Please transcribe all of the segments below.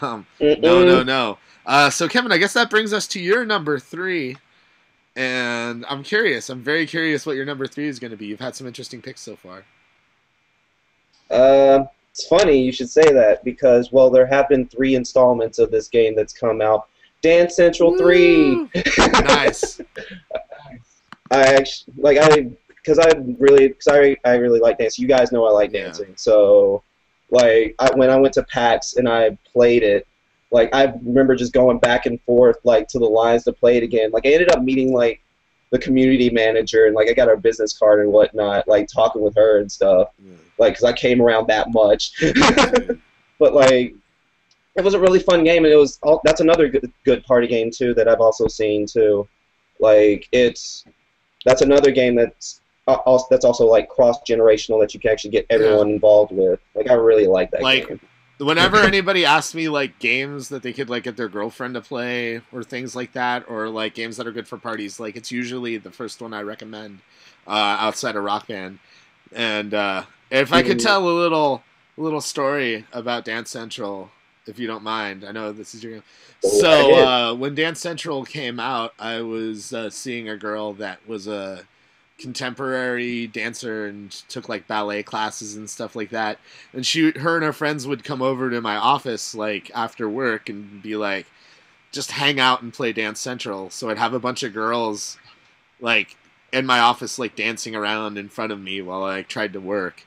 No. So Kevin, I guess that brings us to your number 3. And I'm curious. I'm very curious what your number 3 is going to be. You've had some interesting picks so far. It's funny you should say that because, well, there have been 3 installments of this game that's come out. Dance Central 3. Nice. I really like dancing. You guys know I like dancing. So, like, when I went to PAX and I played it, like, I remember just going back and forth, like, to the lines to play it again. Like, I ended up meeting, like, the community manager, and, like, I got her business card and whatnot, like, talking with her and stuff. Like, because I came around that much. But, like, it was a really fun game, and that's another good party game, too, that I've also seen, too. Like, that's another game that's also, like, cross-generational that you can actually get everyone involved with. Like, I really like that game. Whenever anybody asks me, like, games that they could, like, get their girlfriend to play or things like that, or, like, games that are good for parties, like, it's usually the first one I recommend outside of Rock Band. And if I could tell a little story about Dance Central, if you don't mind. I know this is your game. So when Dance Central came out, I was seeing a girl that was a contemporary dancer and took like ballet classes and stuff like that. And her and her friends would come over to my office like after work and be like, just hang out and play Dance Central. So I'd have a bunch of girls like in my office like dancing around in front of me while I tried to work.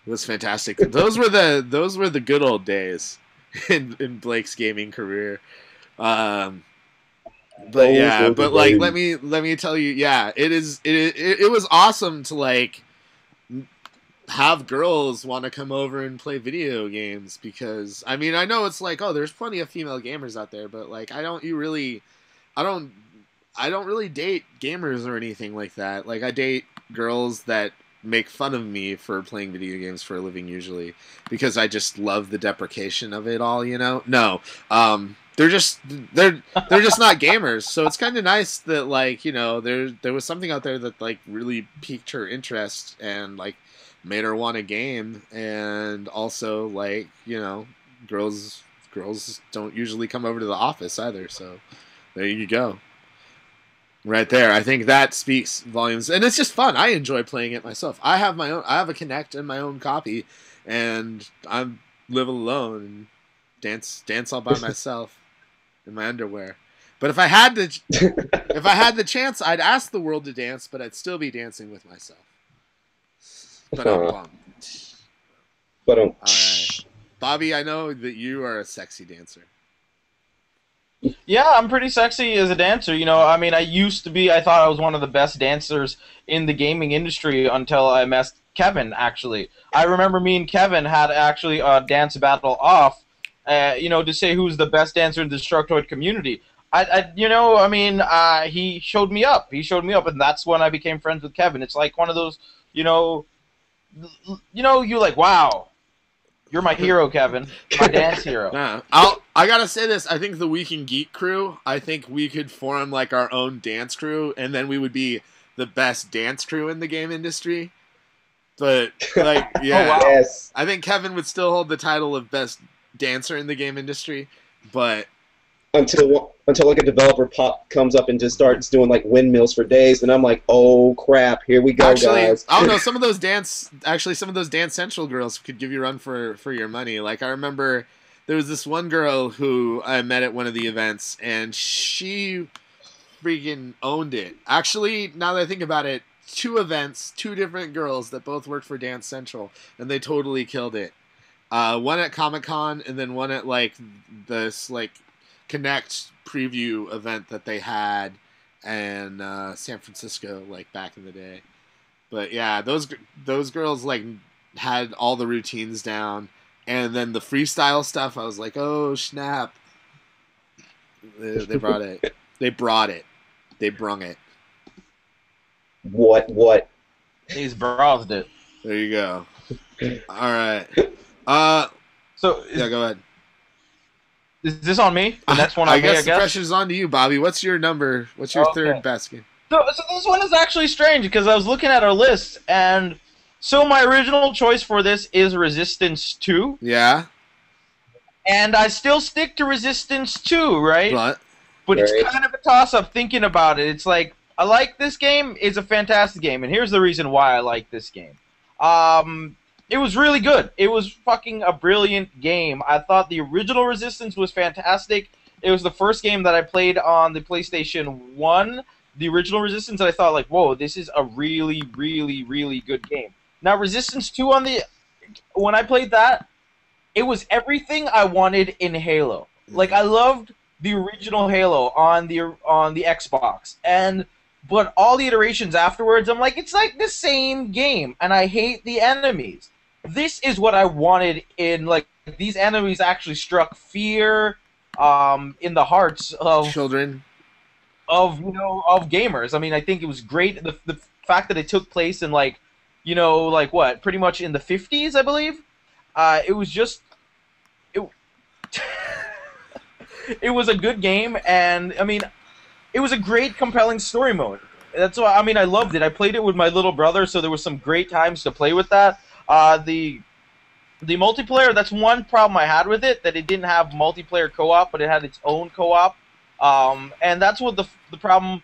It was fantastic. Those were the good old days in Blake's gaming career. But like let me tell you, it was awesome to like have girls want to come over and play video games, because I mean I know it's like, oh, there's plenty of female gamers out there, but like I don't really date gamers or anything like that. Like I date girls that make fun of me for playing video games for a living usually, because I just love the deprecation of it all, you know? No. They're just not gamers. So it's kind of nice that like, you know, there was something out there that like really piqued her interest and like made her want a game. And also like, you know, girls don't usually come over to the office either. So there you go. Right there. I think that speaks volumes. And it's just fun. I enjoy playing it myself. I have a Kinect and my own copy, and I live alone and dance all by myself in my underwear. But if I had the chance, I'd ask the world to dance, but I'd still be dancing with myself. But I'm bummed. All right. Bobby, I know that you are a sexy dancer. Yeah, I'm pretty sexy as a dancer. You know, I mean, I thought I was one of the best dancers in the gaming industry until I met Kevan, actually. I remember me and Kevan had actually a dance battle off, you know, to say who's the best dancer in the Destructoid community. He showed me up. And that's when I became friends with Kevan. It's like one of those, you're like, wow. You're my hero, Kevan. My dance hero. Yeah. I gotta say this. I think the Week in Geek crew, I think we could form like our own dance crew, and then we would be the best dance crew in the game industry. But like, yeah, oh, wow. Yes. I think Kevan would still hold the title of best dancer in the game industry. But until like a developer comes up and just starts doing like windmills for days, and I'm like, oh crap, here we go, guys. I don't know, some of those Dance Central girls could give you a run for your money. Like I remember there was this one girl who I met at one of the events, and she freaking owned it. Actually, now that I think about it, 2 events, 2 different girls that both worked for Dance Central, and they totally killed it. One at Comic-Con, and then one at like this like Connect preview event that they had in San Francisco, like back in the day. But yeah, those girls like had all the routines down, and then the freestyle stuff. I was like, oh snap! They brought it. They brought it. They brung it. What? He's browsed it. There you go. All right. So yeah, go ahead. Is this on me? The next one on me, I guess? The pressure's on to you, Bobby. What's your number? What's your third best game? So this one is actually strange, because I was looking at our list, and so my original choice for this is Resistance 2. Yeah. And I still stick to Resistance 2, right? But Right. it's kind of a toss-up thinking about it. It's like, I like this game. It's a fantastic game. And here's the reason why I like this game. It was really good. It was fucking a brilliant game. I thought the original Resistance was fantastic. It was the first game that I played on the PlayStation 1, the original Resistance, and I thought, like, whoa, this is a really, really, really good game. Now, Resistance 2 when I played that, it was everything I wanted in Halo. Like, I loved the original Halo on the Xbox, but all the iterations afterwards, I'm like, it's like the same game, and I hate the enemies. This is what I wanted in, like, these enemies actually struck fear in the hearts of children, of gamers. I mean, I think it was great. The fact that it took place in, like, what, pretty much in the 50s, I believe. It was just it was a good game, and I mean, it was a great, compelling story mode. That's why, I mean, I loved it. I played it with my little brother, so there was some great times to play with that. The multiplayer, that's one problem I had with it, that it didn't have multiplayer co-op, but it had its own co-op. And that's what the problem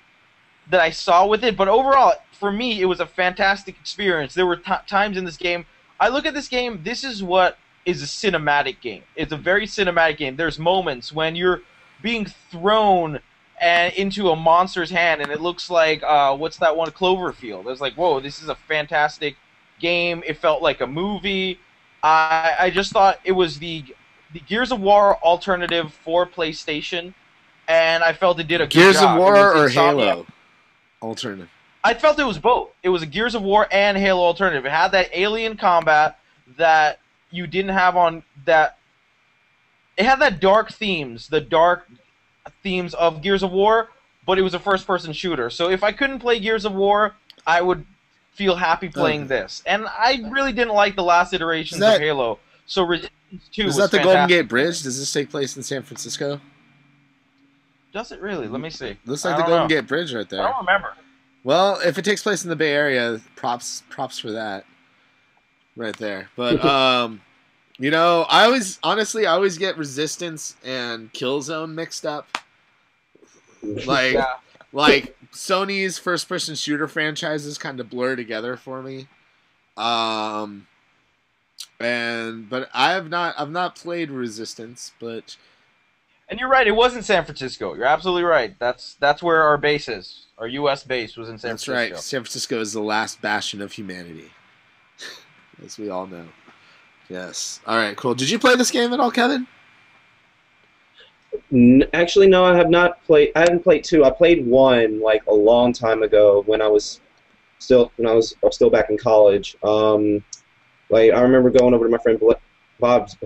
that I saw with it. But overall, for me, it was a fantastic experience. There were times in this game, I look at this game, this is what is a cinematic game. It's a very cinematic game. There's moments when you're being thrown into a monster's hand, and it looks like, what's that one, Cloverfield. It's like, whoa, this is a fantastic game. It felt like a movie. I just thought it was the Gears of War alternative for PlayStation, and I felt it did a good Gears job. of War or Halo alternative? I felt it was both. It was a Gears of War and Halo alternative. It had that alien combat that you didn't have on that. It had that dark themes of Gears of War, but it was a first-person shooter. So if I couldn't play Gears of War, I would feel happy playing this. And I really didn't like the last iterations of Halo. So Resistance 2 was that the fantastic. Golden Gate Bridge? Does this take place in San Francisco? Does it really? Let me see. Looks like the Golden Gate Bridge right there. I don't remember. Well, if it takes place in the Bay Area, props for that. Right there. But I always get Resistance and Killzone mixed up. Like like Sony's first person shooter franchises kind of blur together for me. But I've not played Resistance, but and you're right, it was in San Francisco. You're absolutely right. That's where our base is. Our US base was in San Francisco. That's right. San Francisco is the last bastion of humanity. As we all know. Yes. All right, cool. Did you play this game at all, Kevin? Actually, no, I have not played. I haven't played 2. I played 1 like a long time ago when I was still back in college. Like I remember going over to my friend Bob's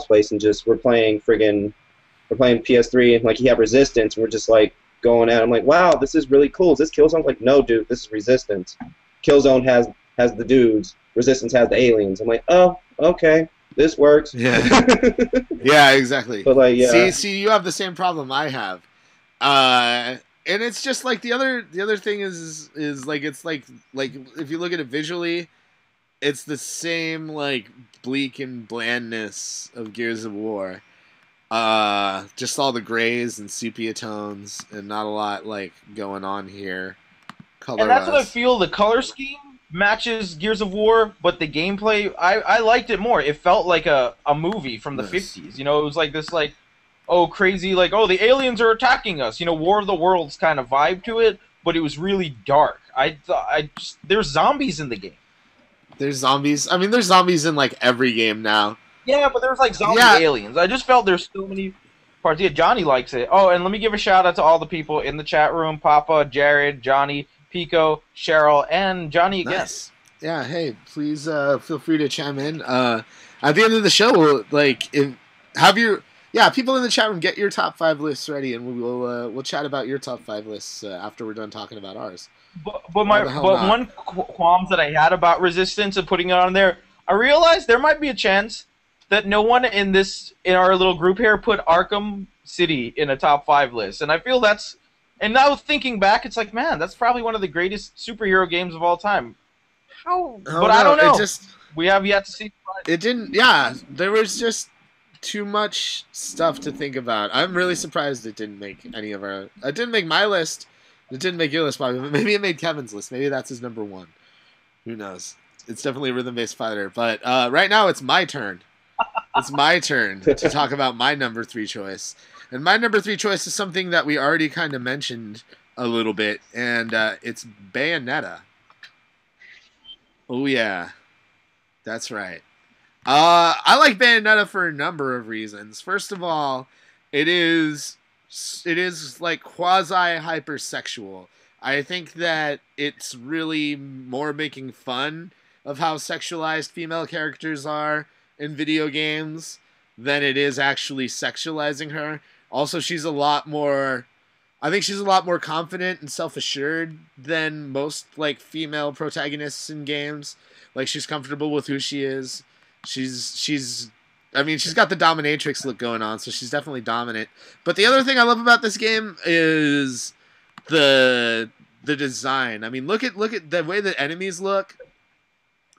place and just we're playing PS3 and like he had Resistance and we're just like going at it. I'm like, wow, this is really cool. Is this Killzone? Like, no, dude, this is Resistance. Killzone has the dudes. Resistance has the aliens. I'm like, oh, okay. This works. Yeah. Yeah, exactly. But like, yeah. See, you have the same problem I have. And it's just like the other thing is like it's like if you look at it visually, it's the same like bleak and blandness of Gears of War. Just all the grays and sepia tones and not a lot like going on here. And that's what I feel. The color scheme matches Gears of War, but the gameplay, I liked it more. It felt like a movie from the 50s. You know, it was like this, like, crazy, like, the aliens are attacking us. You know, War of the Worlds kind of vibe to it, but it was really dark. There's zombies in the game. There's zombies. I mean, there's zombies in, like, every game now. Yeah, but there's, like, zombie aliens. I just felt there's so many parts. Yeah, Johnny likes it. Oh, and let me give a shout-out to all the people in the chat room. Papa, Jared, Johnny, Pico, Cheryl, and Johnny again. Nice. Yeah, hey, please feel free to chime in. At the end of the show, people in the chat room, get your top 5 lists ready, and we'll chat about your top 5 lists after we're done talking about ours. But one qualms that I had about Resistance and putting it on there, I realized there might be a chance that no one in our little group here put Arkham City in a top 5 list, and I feel that's. And now thinking back, it's like, man, that's probably one of the greatest superhero games of all time. How? But I don't know. We have yet to see. It didn't. Yeah, there was just too much stuff to think about. I'm really surprised it didn't make any of our. It didn't make my list. It didn't make your list, probably. But maybe it made Kevin's list. Maybe that's his number one. Who knows? It's definitely a rhythm-based fighter. But right now, it's my turn. It's my turn to talk about my number 3 choice. And my number 3 choice is something that we already kind of mentioned a little bit, and it's Bayonetta. Oh yeah, that's right. I like Bayonetta for a number of reasons. First of all, it is like quasi hypersexual. I think that it's really more making fun of how sexualized female characters are in video games than it is actually sexualizing her. Also, she's a lot more. I think she's a lot more confident and self-assured than most like female protagonists in games. Like she's comfortable with who she is. She's I mean, she's got the dominatrix look going on, so she's definitely dominant. But the other thing I love about this game is the design. I mean, look at the way the enemies look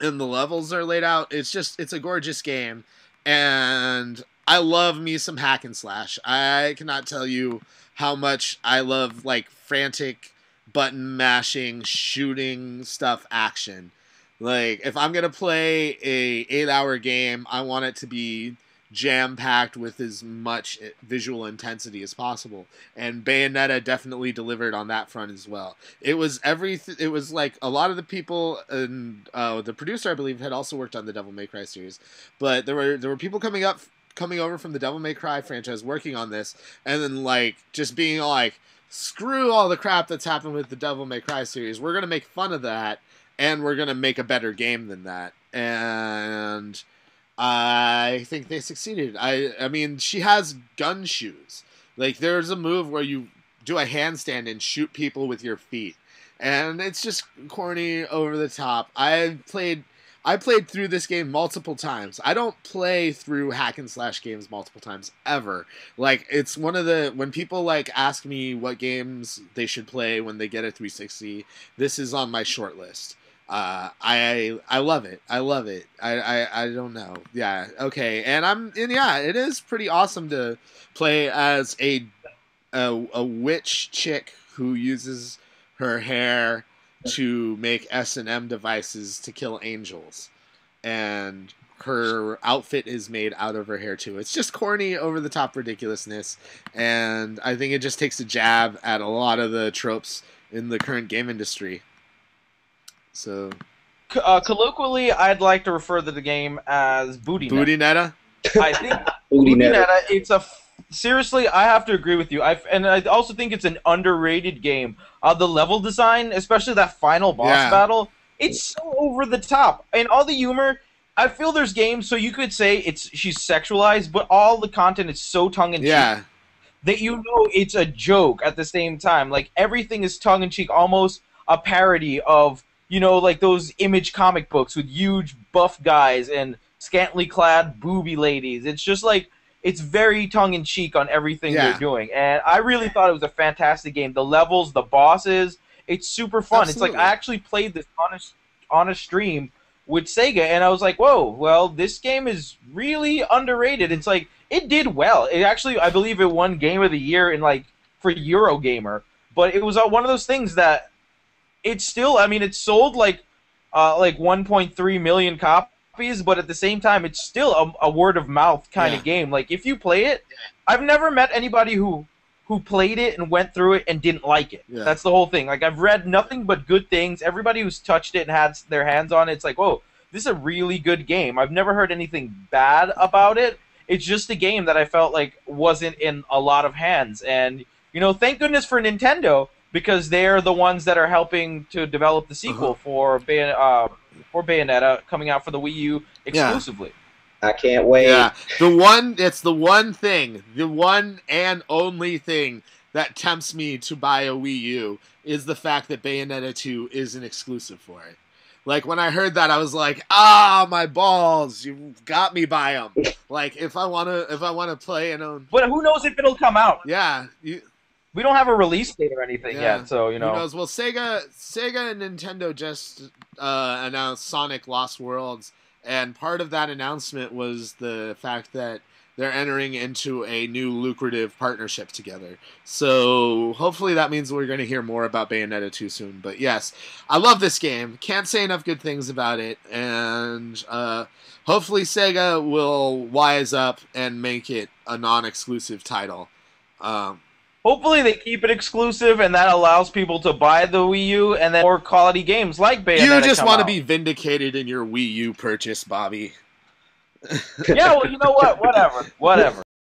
and the levels are laid out. It's a gorgeous game, and I love me some hack and slash. I cannot tell you how much I love like frantic button mashing, shooting stuff action. Like if I'm gonna play a 8-hour game, I want it to be jam-packed with as much visual intensity as possible. And Bayonetta definitely delivered on that front as well. It was It was like a lot of the people and the producer, I believe, had also worked on the Devil May Cry series, but there were people coming over from the Devil May Cry franchise working on this, and then like just being like, screw all the crap that's happened with the Devil May Cry series. We're gonna make fun of that, and we're gonna make a better game than that. And I think they succeeded. I mean, she has gun shoes. Like there's a move where you do a handstand and shoot people with your feet, and it's just corny, over the top. I played through this game multiple times. I don't play through hack and slash games multiple times ever. Like it's one of the, when people like ask me what games they should play when they get a 360, this is on my short list. I love it. I love it. I don't know. Yeah. Okay. And yeah, it is pretty awesome to play as a witch chick who uses her hair to make S&M devices to kill angels, and her outfit is made out of her hair too. It's just corny, over the top ridiculousness, and I think it just takes a jab at a lot of the tropes in the current game industry. So, colloquially, I'd like to refer to the game as Booty Netta. I think Booty Netta. Seriously, I have to agree with you. And I also think it's an underrated game. The level design, especially that final boss battle, it's so over the top. And all the humor, I feel there's games, so you could say she's sexualized, but all the content is so tongue-in-cheek that you know it's a joke at the same time. Like, everything is tongue-in-cheek, almost a parody of, you know, like those Image comic books with huge buff guys and scantily clad booby ladies. It's just like, it's very tongue-in-cheek on everything they're doing. And I really thought it was a fantastic game. The levels, the bosses, it's super fun. Absolutely. It's like, I actually played this on a stream with Sega, and I was like, whoa, well, this game is really underrated. It's like, it did well. It actually, I believe it won Game of the Year in like, for Eurogamer. But it was one of those things that, it's still, I mean, it sold like 1.3 million copies, but at the same time, it's still a word of mouth kind of game. Like, if you play it, I've never met anybody who played it and went through it and didn't like it. Yeah. That's the whole thing. Like, I've read nothing but good things. Everybody who's touched it and had their hands on it, it's like, whoa, this is a really good game. I've never heard anything bad about it. It's just a game that I felt like wasn't in a lot of hands. And, you know, thank goodness for Nintendo, because they're the ones that are helping to develop the sequel for Bayonetta, coming out for the Wii U exclusively. I can't wait. Yeah, it's the one thing, the one and only thing that tempts me to buy a Wii U is the fact that Bayonetta 2 is an exclusive for it. Like, when I heard that, I was like, my balls, you got me by them. Like, if I wanna play and own. But who knows if it'll come out? Yeah. We don't have a release date or anything yet, so, you know. Who knows? Well, Sega and Nintendo just announced Sonic Lost Worlds, and part of that announcement was the fact that they're entering into a new lucrative partnership together. So hopefully that means we're going to hear more about Bayonetta 2 soon. But yes, I love this game. Can't say enough good things about it. And hopefully Sega will wise up and make it a non-exclusive title. Hopefully they keep it exclusive, and that allows people to buy the Wii U, and then more quality games like Bayonetta You just want to out. be vindicated in your Wii U purchase, Bobby. Yeah, well, you know what? Whatever.